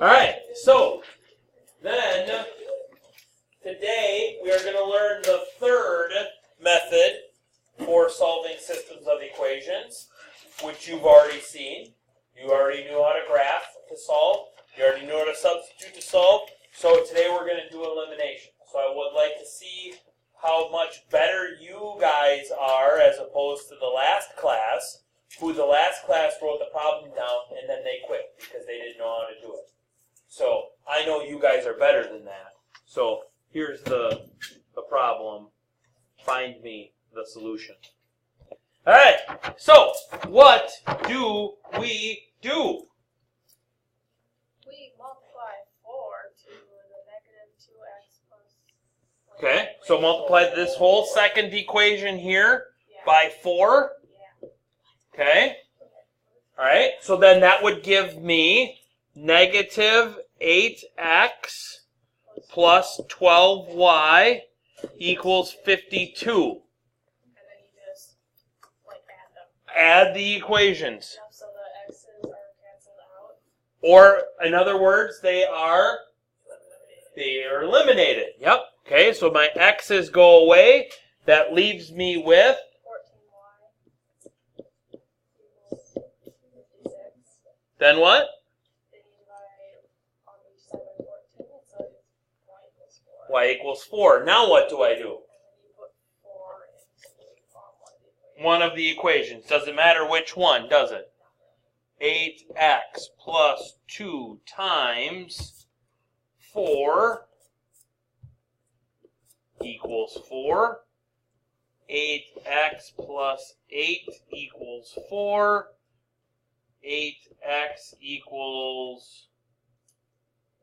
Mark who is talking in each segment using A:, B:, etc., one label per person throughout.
A: Alright, so then today we are going to learn the third method for solving systems of equations, which you've already seen. You already knew how to graph to solve. You already knew how to substitute to solve. So today we're going to do elimination. So I would like to see how much better you guys are as opposed to the last class, who the last class wrote the problem down and then they quit because they didn't know how to do it. So I know you guys are better than that. So here's the problem. Find me the solution. All right. So what do we do?
B: We multiply 4 to the negative 2x plus.
A: Okay. So multiply this whole second equation here
B: Yeah.
A: by 4.
B: Yeah.
A: Okay. All right. So then that would give me negative 8x plus 12y equals 52.
B: And then you just
A: Add the equations.
B: Yep, so the x's are canceled out.
A: Or, in other words, they are eliminated. Yep. Okay, so my x's go away. That leaves me with
B: 14y equals 56.
A: then what?
B: Then you divide on each side by 14, so it's y equals 4.
A: Y equals 4. Now what do I do?
B: And then you put 4 into
A: One of the equations. Doesn't matter which one, does it? 8x plus 2 times 4 equals 4. 8x plus 8 equals 4. 8x equals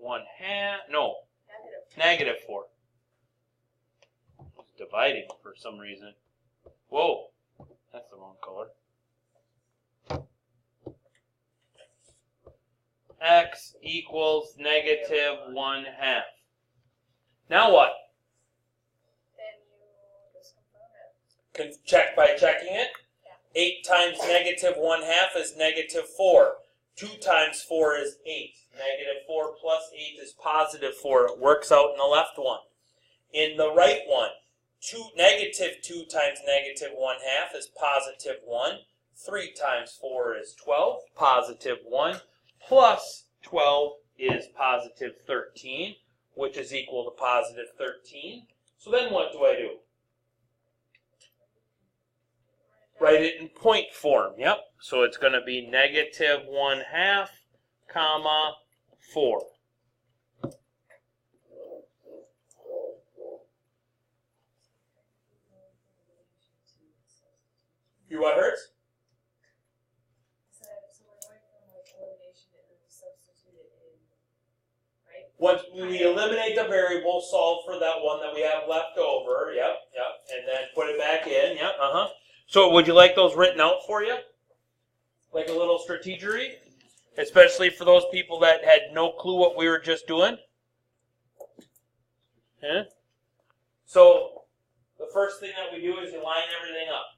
A: 1/2. No, negative 4. It's dividing for some reason. Whoa, that's the wrong color. X equals negative 1/2. Now what?
B: Then you just confirm it.
A: Can check by checking it.
B: Yeah.
A: 8 times negative 1/2 is negative 4. 2 times 4 is 8. Negative 4 plus 8 is positive 4. It works out in the left one. In the right one, negative 2 times negative 1/2 is positive 1. 3 times 4 is 12. Positive 1 plus 12 is positive 13, which is equal to positive 13. So then what do I do? Write it in point form. Yep. So it's going to be negative 1/2, comma, 4. You what, Hertz?
B: So we're going from elimination and then substitute it in, right?
A: Once we eliminate the variable, solve for that one that we have left over. Yep, and then put it back in. Yep, So would you like those written out for you? Like a little strategery? Especially for those people that had no clue what we were just doing? Yeah? So the first thing that we do is you line everything up.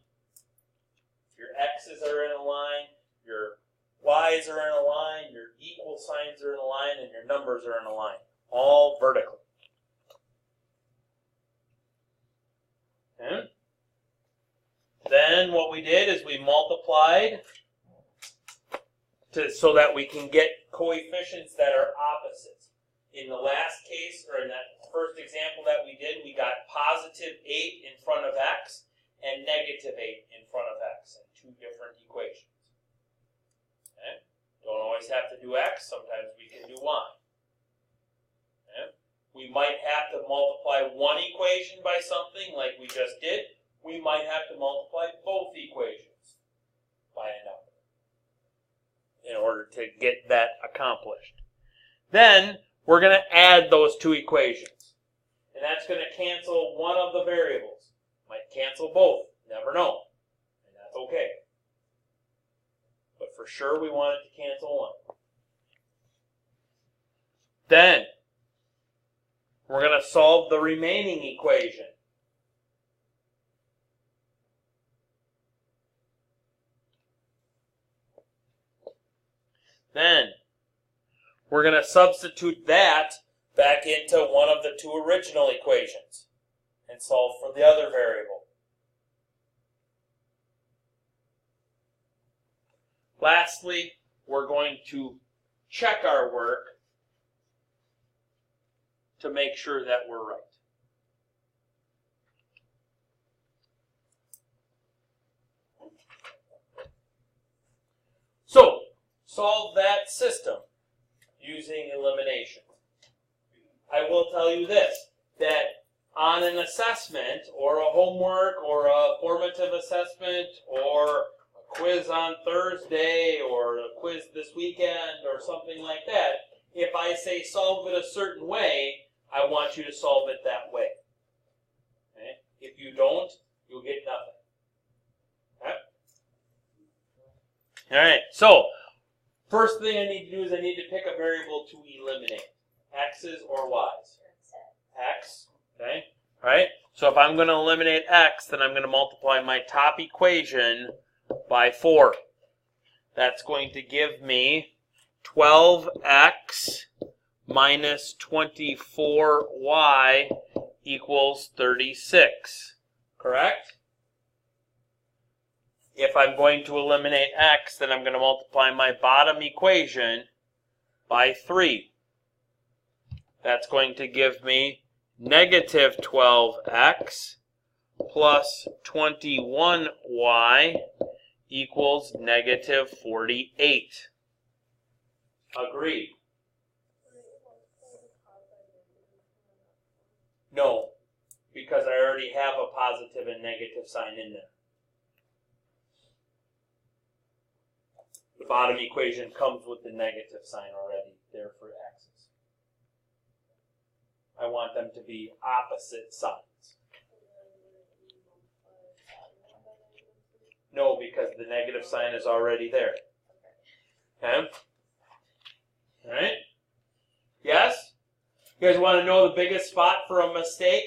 A: Your x's are in a line, your y's are in a line, your equal signs are in a line, and your numbers are in a line. All vertically. Okay? Then what we did is we multiplied so that we can get coefficients that are opposites. In the last case, or in that first example that we did, we got positive 8 in front of x and negative 8 in front of x in two different equations. Okay? Don't always have to do x, sometimes we can do y. Okay? We might have to multiply one equation by something like we just did. We might have to multiply both equations by a number in order to get that accomplished. Then we're going to add those two equations. And that's going to cancel one of the variables. Might cancel both. Never know. And that's okay. But for sure we want it to cancel one. Then we're going to solve the remaining equation. Then we're going to substitute that back into one of the two original equations and solve for the other variable. Lastly, we're going to check our work to make sure that we're right. So, solve that system using elimination. I will tell you this, that on an assessment or a homework or a formative assessment or a quiz on Thursday or a quiz this weekend or something like that, if I say solve it a certain way, I want you to solve it that way. Okay? If you don't, you'll get nothing. Okay? All right, so first thing I need to do is I need to pick a variable to eliminate. X's or Y's? X, okay? All right, so if I'm going to eliminate X, then I'm going to multiply my top equation by 4. That's going to give me 12x minus 24y equals 36, correct? If I'm going to eliminate x, then I'm going to multiply my bottom equation by 3. That's going to give me negative 12x plus 21y equals negative 48. Agreed? No, because I already have a positive and negative sign in there. The bottom equation comes with the negative sign already there for x's. I want them to be opposite signs. No, because the negative sign is already there. Okay? Alright? Yes? You guys want to know the biggest spot for a mistake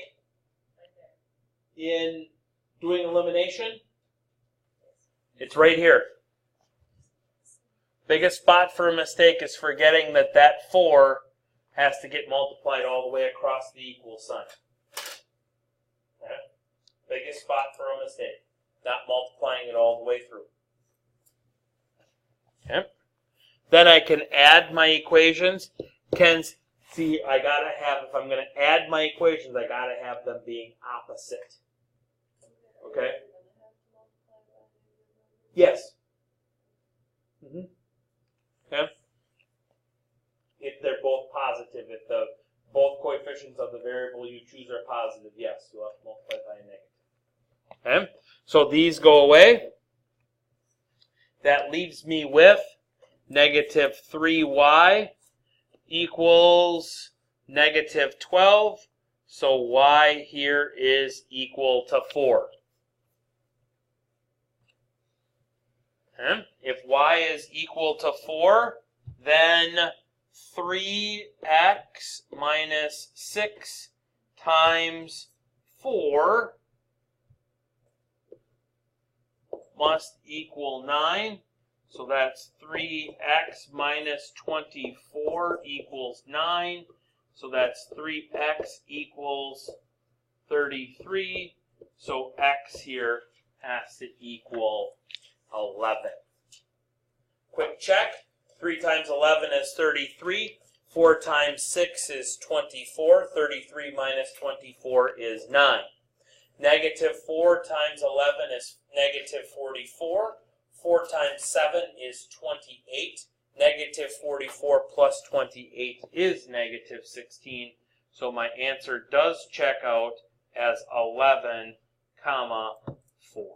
A: in doing elimination? It's right here. Biggest spot for a mistake is forgetting that that 4 has to get multiplied all the way across the equal sign. Okay? Biggest spot for a mistake. Not multiplying it all the way through. Okay? Then I can add my equations. See, I gotta have, if I'm gonna add my equations, I gotta have them being opposite. Okay? Yes. Okay? If they're both positive, if both coefficients of the variable you choose are positive, yes, you'll have to multiply by a negative. Okay? So these go away. That leaves me with negative 3y equals negative 12. So y here is equal to 4. Okay? If y is equal to 4, then 3x minus 6 times 4 must equal 9. So that's 3x minus 24 equals 9. So that's 3x equals 33. So x here has to equal 11. Quick check. 3 times 11 is 33. 4 times 6 is 24. 33 minus 24 is 9. Negative 4 times 11 is negative 44. 4 times 7 is 28. Negative 44 plus 28 is negative 16. So my answer does check out as 11, comma 4.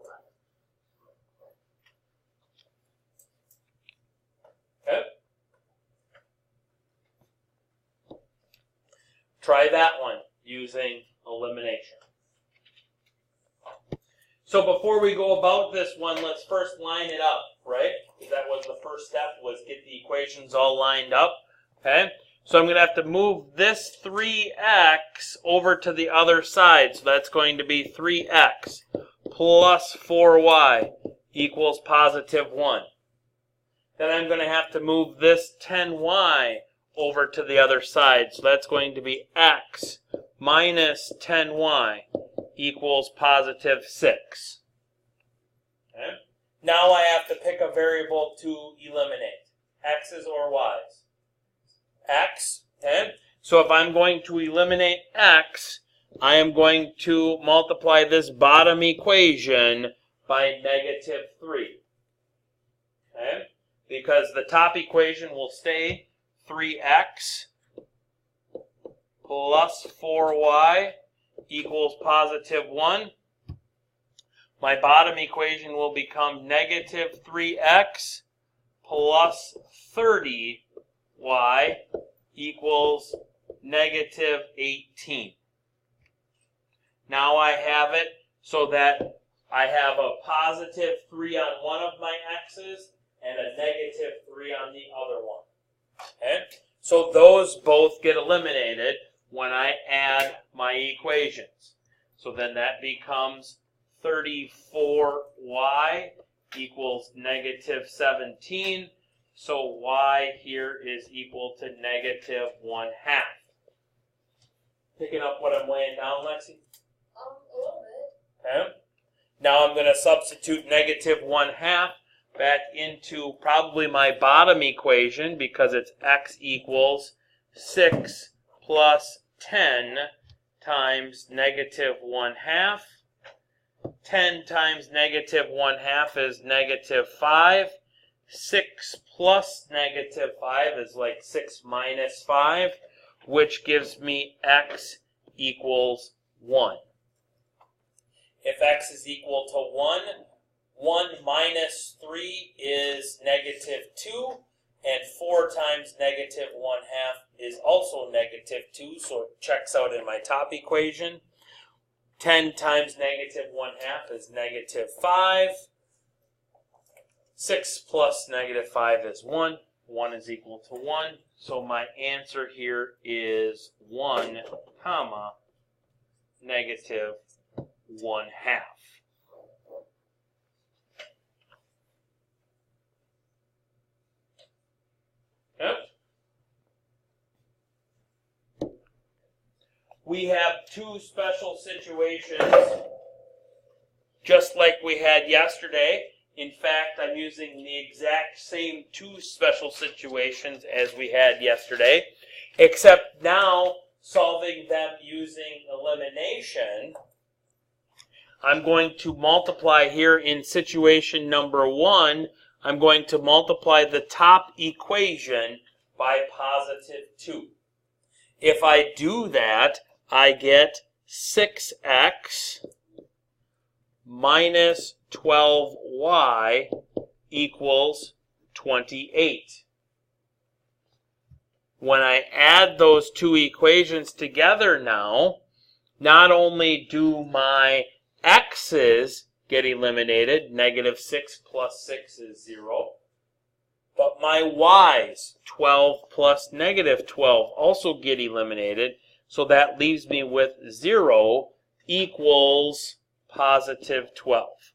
A: Okay? Try that one using elimination. So before we go about this one, let's first line it up, right? That was the first step, was get the equations all lined up. Okay? So I'm going to have to move this 3x over to the other side. So that's going to be 3x plus 4y equals positive 1. Then I'm going to have to move this 10y over to the other side. So that's going to be x minus 10y equals positive 6. Okay? Now I have to pick a variable to eliminate. X's or y's? X. Okay? So if I'm going to eliminate x, I am going to multiply this bottom equation by negative 3. Okay? Because the top equation will stay 3x plus 4y equals positive 1. My bottom equation will become negative 3x plus 30y equals negative 18. Now I have it so that I have a positive 3 on one of my x's and a negative 3 on the other one. Okay? So those both get eliminated when I add my equations. So then that becomes 34y equals negative 17. So y here is equal to negative 1/2. Picking up what I'm laying down, Lexi?
B: A little bit.
A: Okay. Now I'm going to substitute negative 1/2 back into probably my bottom equation because it's x equals 6 plus 10 times negative 1/2. 10 times negative 1/2 is negative 5. 6 plus negative 5 is like 6 minus 5, which gives me x equals 1. If x is equal to 1, 1 minus 3 is negative 2, and 4 times negative 1/2 is also negative 2, so it checks out in my top equation. 10 times negative 1/2 is negative 5. 6 plus negative 5 is 1. 1 is equal to 1. So my answer here is 1, comma, negative 1/2. Yep. We have two special situations, just like we had yesterday. In fact, I'm using the exact same two special situations as we had yesterday, except now solving them using elimination. I'm going to multiply here in situation number 1. I'm going to multiply the top equation by positive 2. If I do that, I get 6x minus 12y equals 28. When I add those two equations together now, not only do my x's get eliminated, negative 6 plus 6 is 0, but my y's, 12 plus negative 12, also get eliminated, so that leaves me with 0 equals positive 12.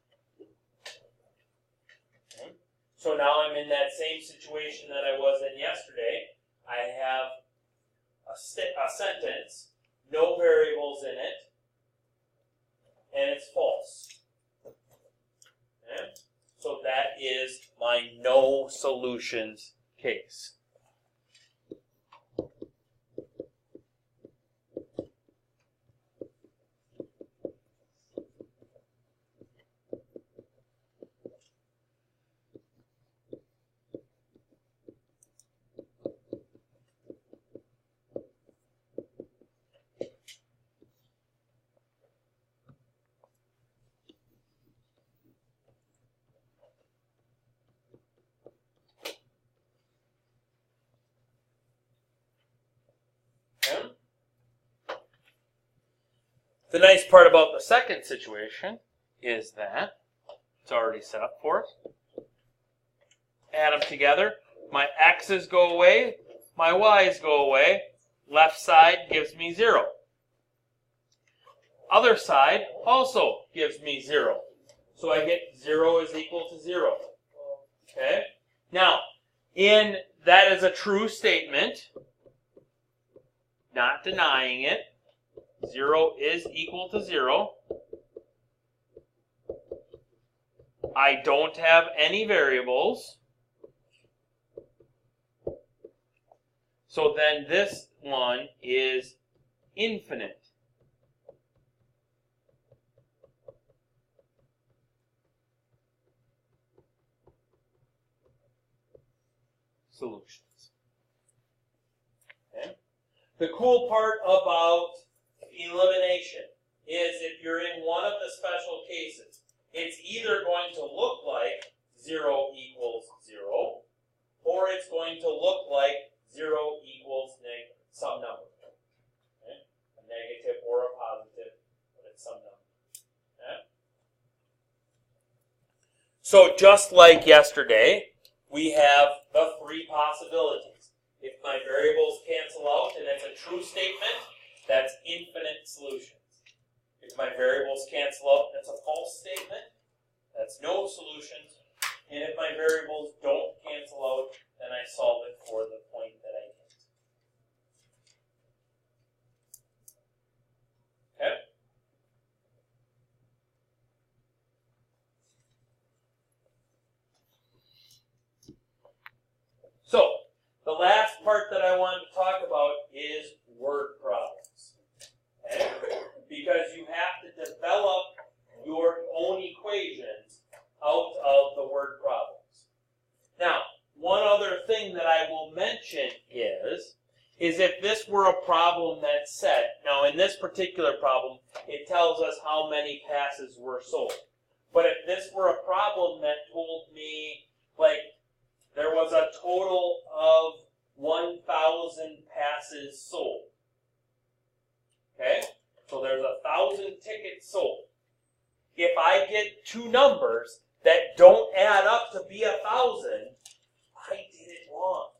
A: Okay. So now I'm in that same situation that I was in yesterday. I have a sentence, no variables in it, and it's false. Okay. So that is my no solutions case. The nice part about the second situation is that it's already set up for us. Add them together. My x's go away, my y's go away. Left side gives me 0. Other side also gives me 0. So I get 0 is equal to 0. Okay? Now, that is a true statement. not denying it. 0 is equal to 0. I don't have any variables. So then this one is infinite. Solutions. Okay. The cool part about elimination is if you're in one of the special cases, it's either going to look like 0 equals 0, or it's going to look like 0 equals some number. Okay? A negative or a positive, but it's some number. Okay? So just like yesterday, we have the three possibilities. If my variables cancel out and it's a true statement, that's infinite solutions. If my variables cancel out and it's a false statement, that's no solutions. And if my variables don't cancel out, then I solve it for the point that I get. Okay? So, the last part that I wanted to talk about is word problems. Okay? Because you have to develop your own equations out of the word problems. Now, one other thing that I will mention is if this were a problem that said, now in this particular problem, it tells us how many passes were sold. But if this were a problem that told me, like, there was a total of 1,000 passes sold. Okay? So there's 1,000 tickets sold. If I get two numbers that don't add up to be 1,000, I did it wrong.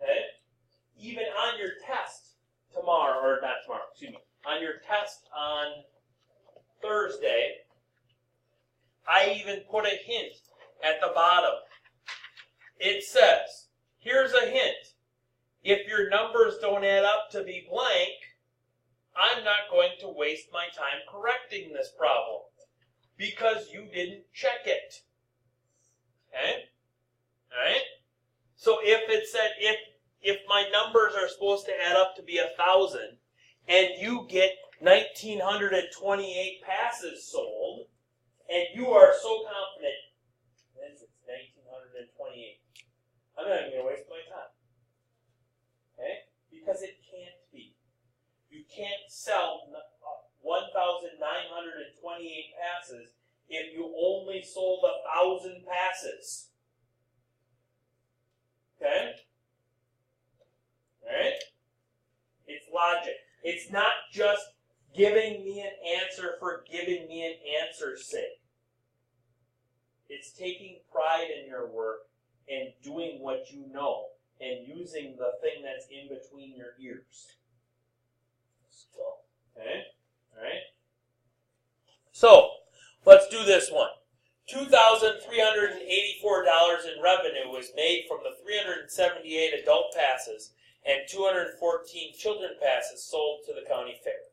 A: Okay? Even on your test tomorrow, or not tomorrow, excuse me, on your test on Thursday, I even put a hint at the bottom. It says, here's a hint. If your numbers don't add up to be blank, I'm not going to waste my time correcting this problem because you didn't check it. Okay? Alright? So if it said, if my numbers are supposed to add up to be 1,000 and you get 1,928 passes sold, and you are so confident, it's 1,928. I'm not even going to waste my time. Okay? Because it can't be. You can't sell 1,928 passes if you only sold 1,000 passes. Okay? Alright? It's logic. It's not just giving me an answer for giving me an answer's sake. It's taking pride in your work and doing what you know and using the thing that's in between your ears. Okay? Alright? So, let's do this one. $2,384 in revenue was made from the 378 adult passes and 214 children passes sold to the county fair.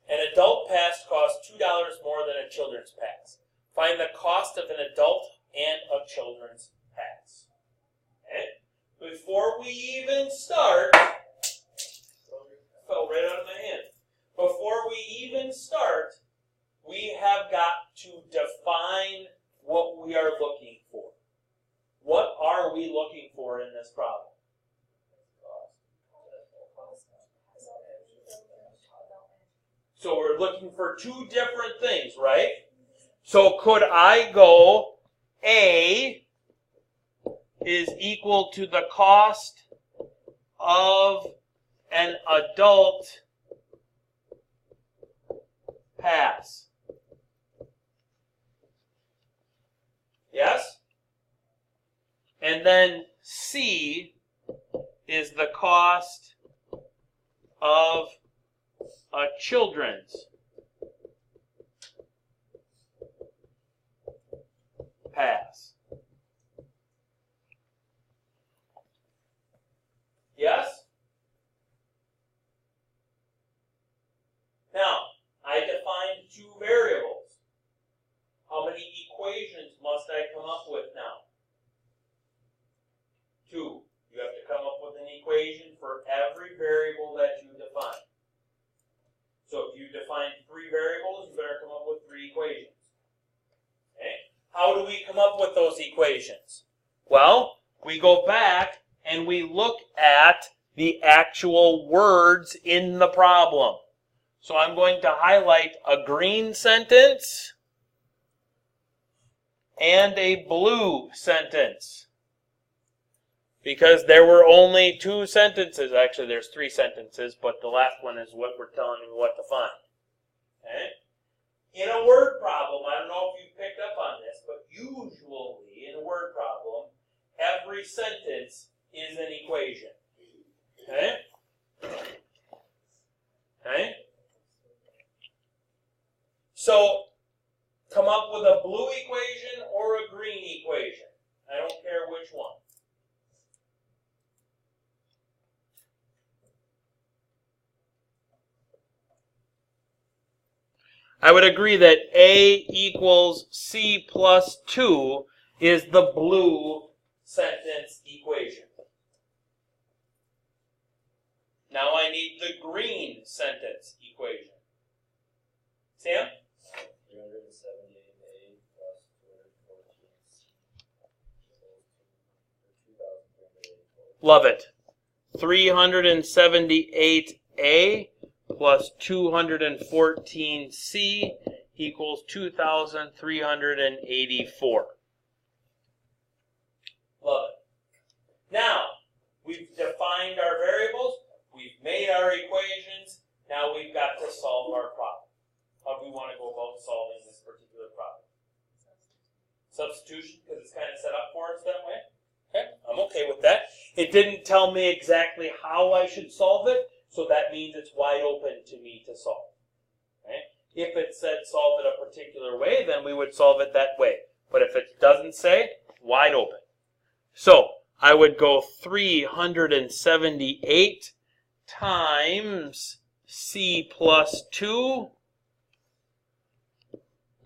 A: An adult pass costs $2 more than a children's pass. Find the cost of an adult and a children's pass. Okay? Before we even start, fell right out of my hand. Before we even start, we have got to define what we are looking for. What are we looking for in this problem? So we're looking for two different things, right? So could I go A is equal to the cost of an adult pass? Yes? And then C is the cost of a children's pass. Yes? those equations? Well, we go back and we look at the actual words in the problem. So I'm going to highlight a green sentence and a blue sentence, because there were only two sentences. Actually, there's three sentences, but the last one is what we're telling you what to find. Okay? In a word problem, I don't know if you picked up on this, but usually in a word problem, every sentence is an equation. Okay? Okay? So, come up with a blue equation or a green equation. I don't care which one. I would agree that A equals C plus 2 is the blue sentence equation. Now I need the green sentence equation. Sam?
C: 378A plus 214.
A: Love it. 378A plus 214C equals 2,384. Love it. Now, we've defined our variables, we've made our equations, now we've got to solve our problem. How do we want to go about solving this particular problem? Substitution, because it's kind of set up for us that way. Okay, I'm okay with that. It didn't tell me exactly how I should solve it, so that means it's wide open to me to solve. Okay? If it said solve it a particular way, then we would solve it that way. But if it doesn't say, wide open. So I would go 378 times C plus 2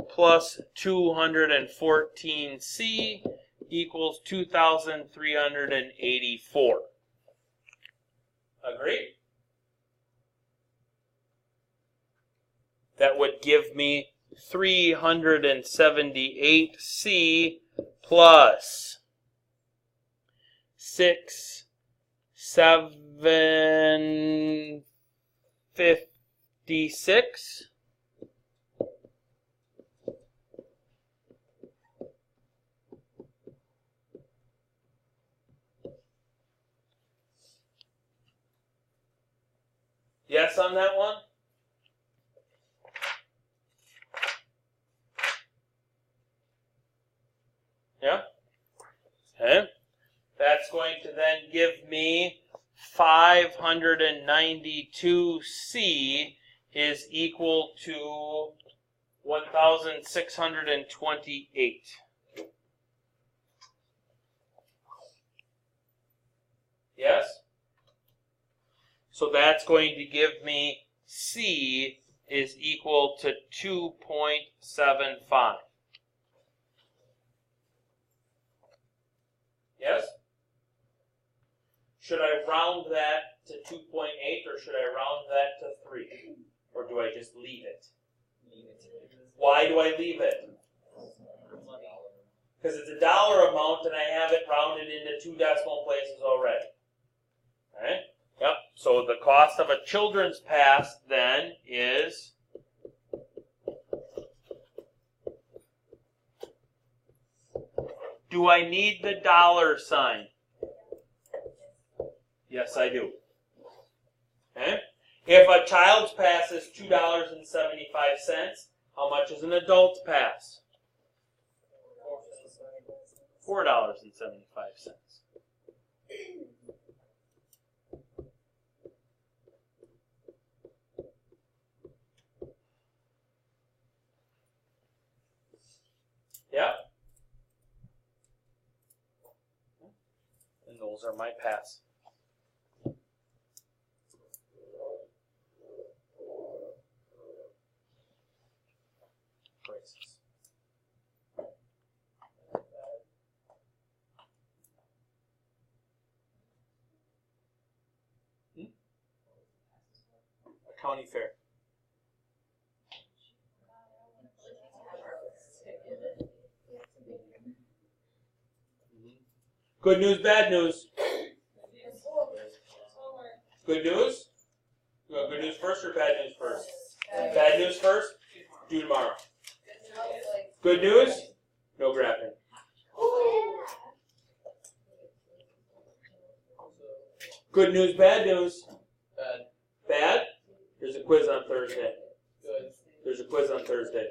A: plus 214C equals 2,384. Agreed? That would give me 378C plus 6,756. Yes on that one? Yeah? Okay. That's going to then give me 592C is equal to 1,628. Yes? So that's going to give me C is equal to 2.75. Yes? Should I round that to 2.8 or should I round that to 3? Or do I just leave it? Why do I leave it? Because it's a dollar amount and I have it rounded into 2 decimal places already. Alright? Yep. So the cost of a children's pass then is do I need the dollar sign? Yes, I do. Okay? If a child's pass is $2.75, how much is an adult's pass? $4.75. Yeah? And those are my pass. Braces. A county fair. Good news, bad news. Good news? You want good news first or bad news first? Bad news first? Do tomorrow. Good news? No graphing. Good news, bad news.
C: Bad.
A: Bad? There's a quiz on Thursday.
C: Good.
A: There's a quiz on Thursday.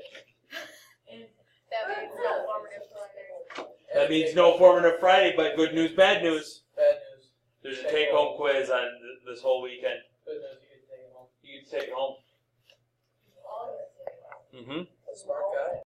B: That means no formative Friday.
A: That means no formative Friday, but good news, bad news.
C: Bad news.
A: There's a take-home quiz on this whole weekend.
C: Good news, you can take it home.
A: You can take it home. Mm-hmm.
C: A smart guy.